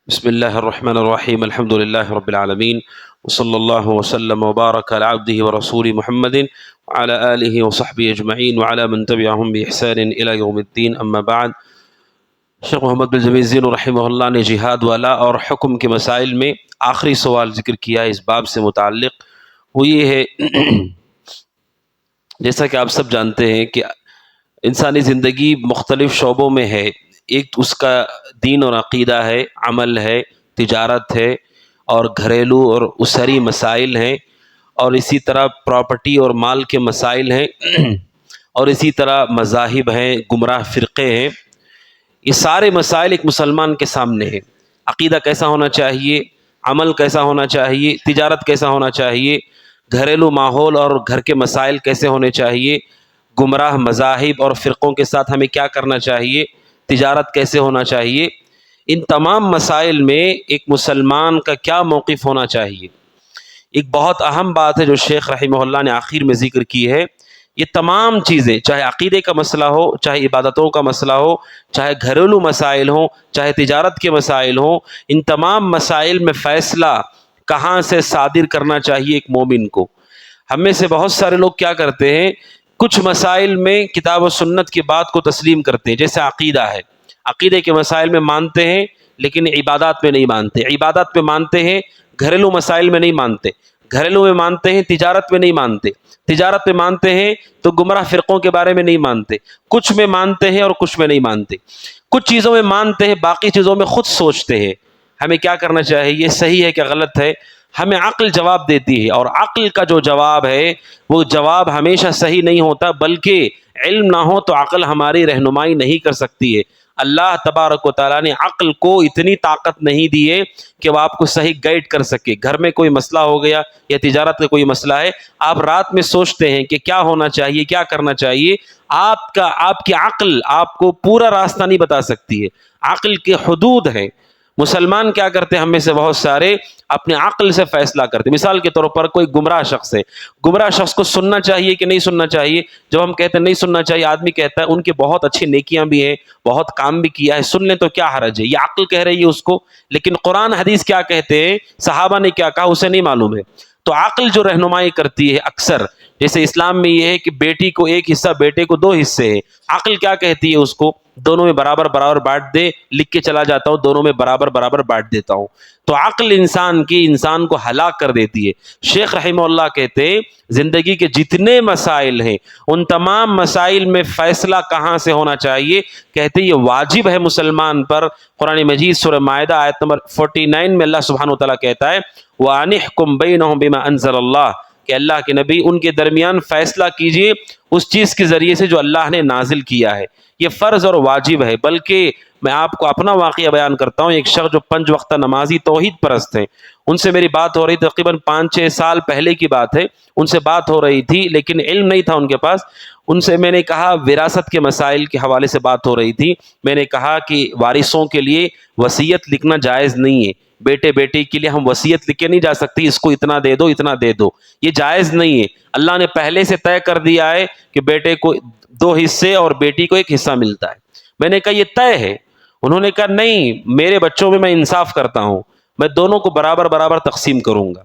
بسم اللہ الرحمن الرحیم الحمد للہ رب العالمین وصلی اللہ وسلم وبارک علی عبدہ ورسول محمد وعلی آلہ وصحبہ اجمعین وعلی من تبعہم بإحسان الی یوم الدین اما بعد۔ شیخ محمد بن جمیل الزین رحمہ اللہ نے جہاد والا اور حکم کے مسائل میں آخری سوال ذکر کیا اس باب سے متعلق، وہ یہ ہے جیسا کہ آپ سب جانتے ہیں کہ انسانی زندگی مختلف شعبوں میں ہے۔ ایک اس کا دین اور عقیدہ ہے، عمل ہے، تجارت ہے، اور گھریلو اور اسری مسائل ہیں، اور اسی طرح پراپرٹی اور مال کے مسائل ہیں، اور اسی طرح مذاہب ہیں، گمراہ فرقے ہیں۔ یہ سارے مسائل ایک مسلمان کے سامنے ہیں۔ عقیدہ کیسا ہونا چاہیے، عمل کیسا ہونا چاہیے، تجارت کیسا ہونا چاہیے، گھریلو ماحول اور گھر کے مسائل کیسے ہونے چاہیے، گمراہ مذاہب اور فرقوں کے ساتھ ہمیں کیا کرنا چاہیے، تجارت کیسے ہونا چاہیے، ان تمام مسائل میں ایک مسلمان کا کیا موقف ہونا چاہیے۔ ایک بہت اہم بات ہے جو شیخ رحمہ اللہ نے آخر میں ذکر کی ہے، یہ تمام چیزیں چاہے عقیدے کا مسئلہ ہو، چاہے عبادتوں کا مسئلہ ہو، چاہے گھریلو مسائل ہوں، چاہے تجارت کے مسائل ہوں، ان تمام مسائل میں فیصلہ کہاں سے صادر کرنا چاہیے ایک مومن کو۔ ہم میں سے بہت سارے لوگ کیا کرتے ہیں، کچھ مسائل میں کتاب و سنت کی بات کو تسلیم کرتے ہیں، جیسے عقیدہ ہے، عقیدے کے مسائل میں مانتے ہیں لیکن عبادات میں نہیں مانتے، عبادات میں مانتے ہیں گھریلو مسائل میں نہیں مانتے، گھریلو میں مانتے ہیں تجارت میں نہیں مانتے، تجارت میں مانتے ہیں تو گمراہ فرقوں کے بارے میں نہیں مانتے، کچھ میں مانتے ہیں اور کچھ میں نہیں مانتے، کچھ چیزوں میں مانتے ہیں باقی چیزوں میں خود سوچتے ہیں۔ ہمیں کیا کرنا چاہیے، یہ صحیح ہے کہ غلط ہے، ہمیں عقل جواب دیتی ہے، اور عقل کا جو جواب ہے وہ جواب ہمیشہ صحیح نہیں ہوتا، بلکہ علم نہ ہو تو عقل ہماری رہنمائی نہیں کر سکتی ہے۔ اللہ تبارک و تعالیٰ نے عقل کو اتنی طاقت نہیں دی ہے کہ وہ آپ کو صحیح گائیڈ کر سکے۔ گھر میں کوئی مسئلہ ہو گیا یا تجارت کا کوئی مسئلہ ہے، آپ رات میں سوچتے ہیں کہ کیا ہونا چاہیے، کیا کرنا چاہیے، آپ کی عقل آپ کو پورا راستہ نہیں بتا سکتی ہے، عقل کے حدود ہیں۔ مسلمان کیا کرتے ہیں، ہم میں سے بہت سارے اپنے عقل سے فیصلہ کرتے ہیں۔ مثال کے طور پر کوئی گمراہ شخص ہے، گمراہ شخص کو سننا چاہیے کہ نہیں سننا چاہیے؟ جب ہم کہتے ہیں نہیں سننا چاہیے، آدمی کہتا ہے ان کے بہت اچھی نیکیاں بھی ہیں، بہت کام بھی کیا ہے، سن لیں تو کیا حرج ہے، یہ عقل کہہ رہی ہے اس کو، لیکن قرآن حدیث کیا کہتے ہیں، صحابہ نے کیا کہا اسے نہیں معلوم ہے۔ تو عقل جو رہنمائی کرتی ہے اکثر، جیسے اسلام میں یہ ہے کہ بیٹی کو ایک حصہ، بیٹے کو 2 حصے ہیں، عقل کیا کہتی ہے اس کو، دونوں میں برابر برابر بانٹ دے، لکھ کے چلا جاتا ہوں دونوں میں برابر برابر بانٹ دیتا ہوں۔ تو عقل انسان کو ہلاک کر دیتی ہے۔ شیخ رحمہ اللہ کہتے ہیں زندگی کے جتنے مسائل ہیں ان تمام مسائل میں فیصلہ کہاں سے ہونا چاہیے، کہتے ہیں یہ واجب ہے مسلمان پر۔ قرآن مجید سورہ مائدہ آیت نمبر 49 میں اللہ سبحانہ وتعالیٰ کہتا ہے وَأَنِحْكُمْ بَيْنَهُمْ بِمَا أَنزَلَ اللَّهُ، کہ اللہ کے نبی ان کے درمیان فیصلہ کیجئے اس چیز کے ذریعے سے جو اللہ نے نازل کیا ہے۔ یہ فرض اور واجب ہے، بلکہ میں آپ کو اپنا واقعہ بیان کرتا ہوں۔ ایک شخص جو 5 وقتہ نمازی توحید پرست ہیں، ان سے میری بات ہو رہی تھی، تقریباً 5-6 سال پہلے کی بات ہے، ان سے بات ہو رہی تھی لیکن علم نہیں تھا ان کے پاس۔ ان سے میں نے کہا، وراثت کے مسائل کے حوالے سے بات ہو رہی تھی، میں نے کہا کہ وارثوں کے لیے وصیت لکھنا جائز نہیں ہے، بیٹے بیٹی کے لیے ہم وصیت لکھ کے نہیں جا سکتے اس کو اتنا دے دو اتنا دے دو، یہ جائز نہیں ہے۔ اللہ نے پہلے سے طے کر دیا ہے کہ بیٹے کو 2 حصے اور بیٹی کو 1 حصہ ملتا ہے۔ میں نے کہا یہ طے ہے؟ انہوں نے کہا نہیں، میرے بچوں میں انصاف کرتا ہوں، میں دونوں کو برابر برابر تقسیم کروں گا۔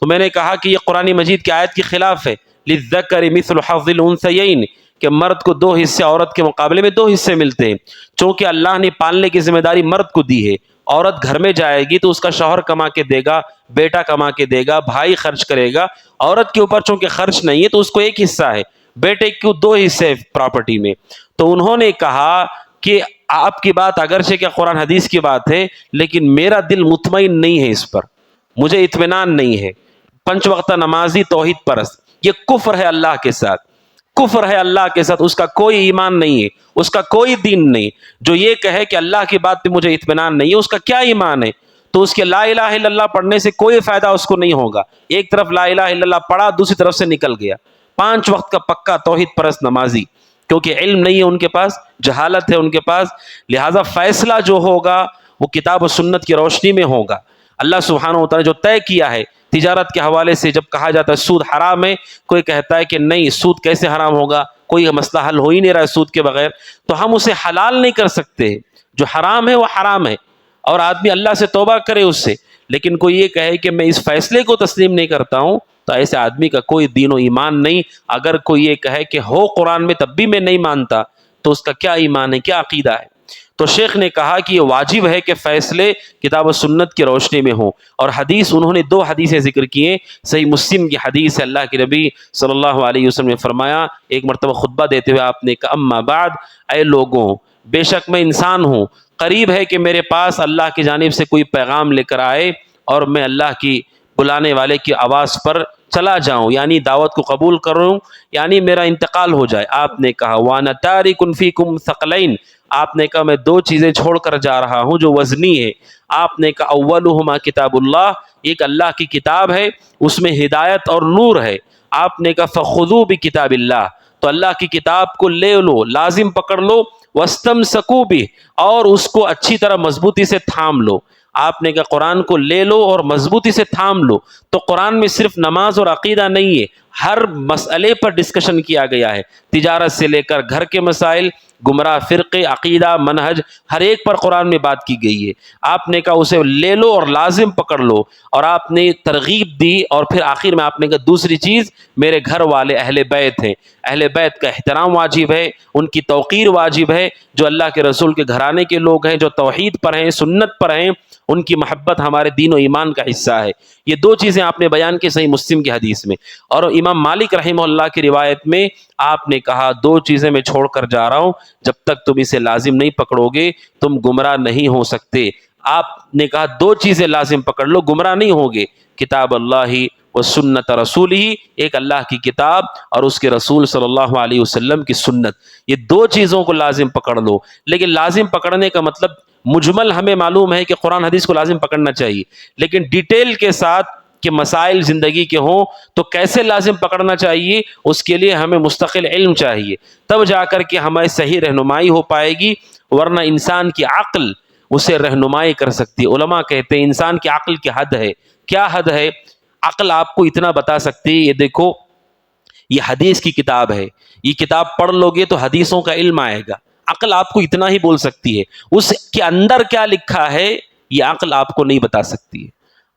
تو میں نے کہا کہ یہ قرآن مجید کی آیت کے خلاف ہے، لِلذَّكَرِ مِثْلُ حَظِّ الْأُنثَيَيْنِ، کہ مرد کو 2 حصے، عورت کے مقابلے میں 2 حصے ملتے ہیں۔ چونکہ اللہ نے پالنے کی ذمہ داری مرد کو دی ہے، عورت گھر میں جائے گی تو اس کا شوہر کما کے دے گا، بیٹا کما کے دے گا، بھائی خرچ کرے گا۔ عورت کے اوپر چونکہ خرچ نہیں ہے تو اس کو 1 حصہ ہے، بیٹے کو 2 حصے پراپرٹی میں۔ تو انہوں نے کہا کہ آپ کی بات اگرچہ کہ قرآن حدیث کی بات ہے لیکن میرا دل مطمئن نہیں ہے اس پر، مجھے اطمینان نہیں ہے۔ 5 وقتہ نمازی توحید پرست، یہ کفر ہے اللہ کے ساتھ، کفر ہے اللہ کے ساتھ، اس کا کوئی ایمان نہیں ہے، اس کا کوئی دین نہیں۔ جو یہ کہے کہ اللہ کی بات پہ مجھے اطمینان نہیں ہے، اس کا کیا ایمان ہے؟ تو اس کے لا الہ الا اللہ پڑھنے سے کوئی فائدہ اس کو نہیں ہوگا۔ ایک طرف لا الہ الا اللہ پڑھا، دوسری طرف سے نکل گیا۔ 5 وقت کا پکا توحید پرست نمازی، کیونکہ علم نہیں ہے ان کے پاس، جہالت ہے ان کے پاس، لہٰذا فیصلہ جو ہوگا وہ کتاب و سنت کی روشنی میں ہوگا۔ اللہ سبحانہ وتعالی جو طے کیا ہے تجارت کے حوالے سے، جب کہا جاتا ہے سود حرام ہے، کوئی کہتا ہے کہ نہیں سود کیسے حرام ہوگا، کوئی مسئلہ حل ہو ہی نہیں رہا ہے سود کے بغیر، تو ہم اسے حلال نہیں کر سکتے۔ جو حرام ہے وہ حرام ہے، اور آدمی اللہ سے توبہ کرے اس سے، لیکن کوئی یہ کہے کہ میں اس فیصلے کو تسلیم نہیں کرتا ہوں، تو ایسے آدمی کا کوئی دین و ایمان نہیں۔ اگر کوئی یہ کہے کہ ہو قرآن میں تب بھی میں نہیں مانتا، تو اس کا کیا ایمان ہے، کیا عقیدہ ہے؟ تو شیخ نے کہا کہ یہ واجب ہے کہ فیصلے کتاب و سنت کی روشنی میں ہوں۔ اور حدیث، انہوں نے 2 حدیثیں ذکر کیے۔ صحیح مسلم کی حدیث ہے، اللہ کے نبی صلی اللہ علیہ وسلم نے فرمایا، ایک مرتبہ خطبہ دیتے ہوئے آپ نے کہا، اما بعد، اے لوگوں، بے شک میں انسان ہوں، قریب ہے کہ میرے پاس اللہ کی جانب سے کوئی پیغام لے کر آئے اور میں اللہ کی بلانے والے کی آواز پر چلا جاؤں، یعنی دعوت کو قبول کروں، یعنی میرا انتقال ہو جائے۔ آپ نے کہا وَأَنَا تَارِكٌ فِيكُمْ ثَقَلَيْنِ، آپ نے کہا میں 2 چیزیں چھوڑ کر جا رہا ہوں جو وزنی ہے۔ آپ نے کہا اولہما کتاب اللہ، ایک اللہ کی کتاب ہے، اس میں ہدایت اور نور ہے۔ آپ نے کہا فخذوا بکتاب اللہ، تو اللہ کی کتاب کو لے لو، لازم پکڑ لو، واستمسکوا بہ، اور اس کو اچھی طرح مضبوطی سے تھام لو۔ آپ نے کہا قرآن کو لے لو اور مضبوطی سے تھام لو۔ تو قرآن میں صرف نماز اور عقیدہ نہیں ہے، ہر مسئلے پر ڈسکشن کیا گیا ہے، تجارت سے لے کر گھر کے مسائل، گمراہ فرقے، عقیدہ، منہج، ہر ایک پر قرآن میں بات کی گئی ہے۔ آپ نے کہا اسے لے لو اور لازم پکڑ لو، اور آپ نے ترغیب دی، اور پھر آخر میں آپ نے کہا دوسری چیز میرے گھر والے اہل بیت ہیں، اہل بیت کا احترام واجب ہے، ان کی توقیر واجب ہے، جو اللہ کے رسول کے گھرانے کے لوگ ہیں، جو توحید پر ہیں، سنت پر ہیں، ان کی محبت ہمارے دین و ایمان کا حصہ ہے۔ یہ 2 چیزیں آپ نے بیان کی صحیح مسلم کی حدیث میں۔ اور امام مالک رحمہ اللہ کی روایت میں آپ نے کہا 2 چیزیں میں چھوڑ کر جا رہا ہوں، جب تک تم اسے لازم نہیں پکڑو گے تم گمراہ نہیں ہو سکتے۔ آپ نے کہا 2 چیزیں لازم پکڑ لو، گمراہ نہیں ہوگے، کتاب اللہ و سنت رسول ہی، ایک اللہ کی کتاب اور اس کے رسول صلی اللہ علیہ وسلم کی سنت، یہ 2 چیزوں کو لازم پکڑ لو۔ لیکن لازم پکڑنے کا مطلب مجمل ہمیں معلوم ہے کہ قرآن حدیث کو لازم پکڑنا چاہیے، لیکن ڈیٹیل کے ساتھ کہ مسائل زندگی کے ہوں تو کیسے لازم پکڑنا چاہیے، اس کے لیے ہمیں مستقل علم چاہیے، تب جا کر کے ہماری صحیح رہنمائی ہو پائے گی، ورنہ انسان کی عقل اسے رہنمائی کر سکتی ہے۔ علماء کہتے ہیں انسان کی عقل کی حد ہے، کیا حد ہے؟ عقل آپ کو اتنا بتا سکتی ہے، یہ دیکھو یہ حدیث کی کتاب ہے، یہ کتاب پڑھ لو گے تو حدیثوں کا علم آئے گا، عقل آپ کو اتنا ہی بول سکتی ہے، اس کے اندر کیا لکھا ہے یہ عقل آپ کو نہیں بتا سکتی ہے۔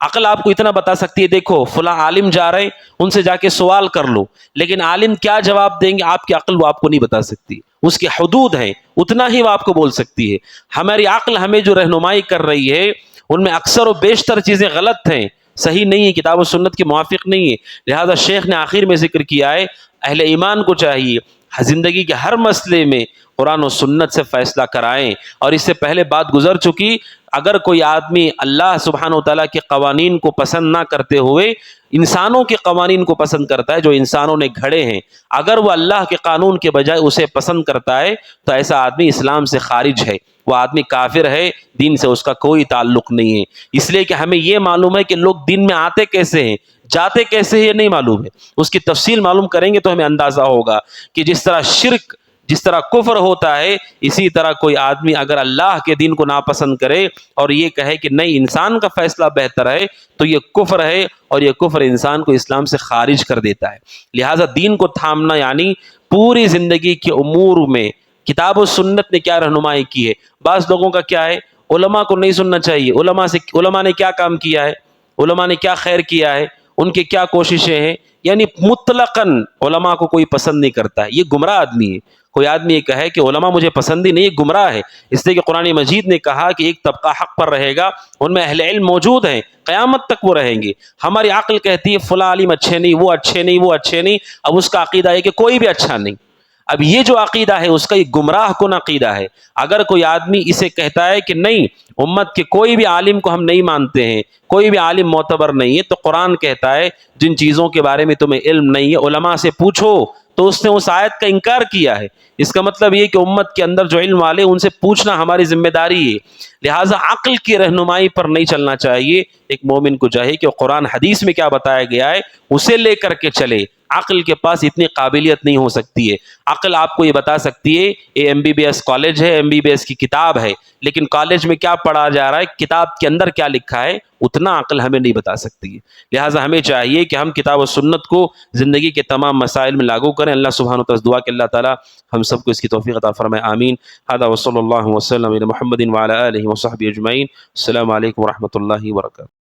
عقل آپ کو اتنا بتا سکتی ہے، دیکھو فلاں عالم جا رہے ہیں، ان سے جا کے سوال کر لو، لیکن عالم کیا جواب دیں گے آپ کی عقل وہ آپ کو نہیں بتا سکتی، اس کے حدود ہیں، اتنا ہی وہ آپ کو بول سکتی ہے۔ ہماری عقل ہمیں جو رہنمائی کر رہی ہے ان میں اکثر و بیشتر چیزیں غلط ہیں، صحیح نہیں ہے، کتاب و سنت کے موافق نہیں ہے۔ لہذا شیخ نے آخر میں ذکر کیا ہے اہل ایمان کو چاہیے زندگی کے ہر مسئلے میں قرآن و سنت سے فیصلہ کرائیں۔ اور اس سے پہلے بات گزر چکی، اگر کوئی آدمی اللہ سبحانہ وتعالیٰ کے قوانین کو پسند نہ کرتے ہوئے انسانوں کے قوانین کو پسند کرتا ہے جو انسانوں نے گھڑے ہیں، اگر وہ اللہ کے قانون کے بجائے اسے پسند کرتا ہے تو ایسا آدمی اسلام سے خارج ہے، وہ آدمی کافر ہے، دین سے اس کا کوئی تعلق نہیں ہے۔ اس لیے کہ ہمیں یہ معلوم ہے کہ لوگ دین میں آتے کیسے ہیں، جاتے کیسے ہیں، یہ نہیں معلوم ہے، اس کی تفصیل معلوم کریں گے تو ہمیں اندازہ ہوگا کہ جس طرح شرک، جس طرح کفر ہوتا ہے، اسی طرح کوئی آدمی اگر اللہ کے دین کو ناپسند کرے اور یہ کہے کہ نہیں انسان کا فیصلہ بہتر ہے تو یہ کفر ہے، اور یہ کفر انسان کو اسلام سے خارج کر دیتا ہے۔ لہٰذا دین کو تھامنا یعنی پوری زندگی کے امور میں کتاب و سنت نے کیا رہنمائی کی ہے۔ بعض لوگوں کا کیا ہے، علماء کو نہیں سننا چاہیے، علماء نے کیا کام کیا ہے، علماء نے کیا خیر کیا ہے، ان کی کیا کوششیں ہیں، یعنی مطلقاً علماء کو کوئی پسند نہیں کرتا ہے، یہ گمراہ آدمی ہے۔ کوئی آدمی یہ کہے کہ علماء مجھے پسند ہی نہیں، یہ گمراہ ہے، اس لیے کہ قرآن مجید نے کہا کہ ایک طبقہ حق پر رہے گا، ان میں اہل علم موجود ہیں، قیامت تک وہ رہیں گے۔ ہماری عقل کہتی ہے فلاں عالم اچھے نہیں، وہ اچھے نہیں، وہ اچھے نہیں، اب اس کا عقیدہ ہے کہ کوئی بھی اچھا نہیں۔ اب یہ جو عقیدہ ہے اس کا یہ گمراہ کن عقیدہ ہے۔ اگر کوئی آدمی اسے کہتا ہے کہ نہیں امت کے کوئی بھی عالم کو ہم نہیں مانتے ہیں، کوئی بھی عالم معتبر نہیں ہے، تو قرآن کہتا ہے جن چیزوں کے بارے میں تمہیں علم نہیں ہے علماء سے پوچھو، تو اس نے اس آیت کا انکار کیا ہے۔ اس کا مطلب یہ کہ امت کے اندر جو علم والے ان سے پوچھنا ہماری ذمہ داری ہے۔ لہٰذا عقل کی رہنمائی پر نہیں چلنا چاہیے، ایک مومن کو چاہیے کہ قرآن حدیث میں کیا بتایا گیا ہے اسے لے کر کے چلے، عقل کے پاس اتنی قابلیت نہیں ہو سکتی ہے. عقل آپ کو یہ بتا سکتی ہے یہ MBBS کالج ہے, MBBS کی کتاب ہے, لیکن کالج میں کیا پڑھا جا رہا ہے, کتاب کے اندر کیا لکھا ہے, اتنا عقل ہمیں نہیں بتا سکتی ہے. لہٰذا ہمیں چاہیے کہ ہم کتاب و سنت کو زندگی کے تمام مسائل میں لاگو کریں. اللہ سبحانہ و تعالیٰ دعا کہ اللہ تعالیٰ ہم سب کو اس کی توفیق عطا فرمائے. آمین. هذا وصلی اللہ وسلم علی محمد وعلی آلہ وصحبہ اجمعین. السلام علیکم ورحمۃ اللہ وبرکاتہ.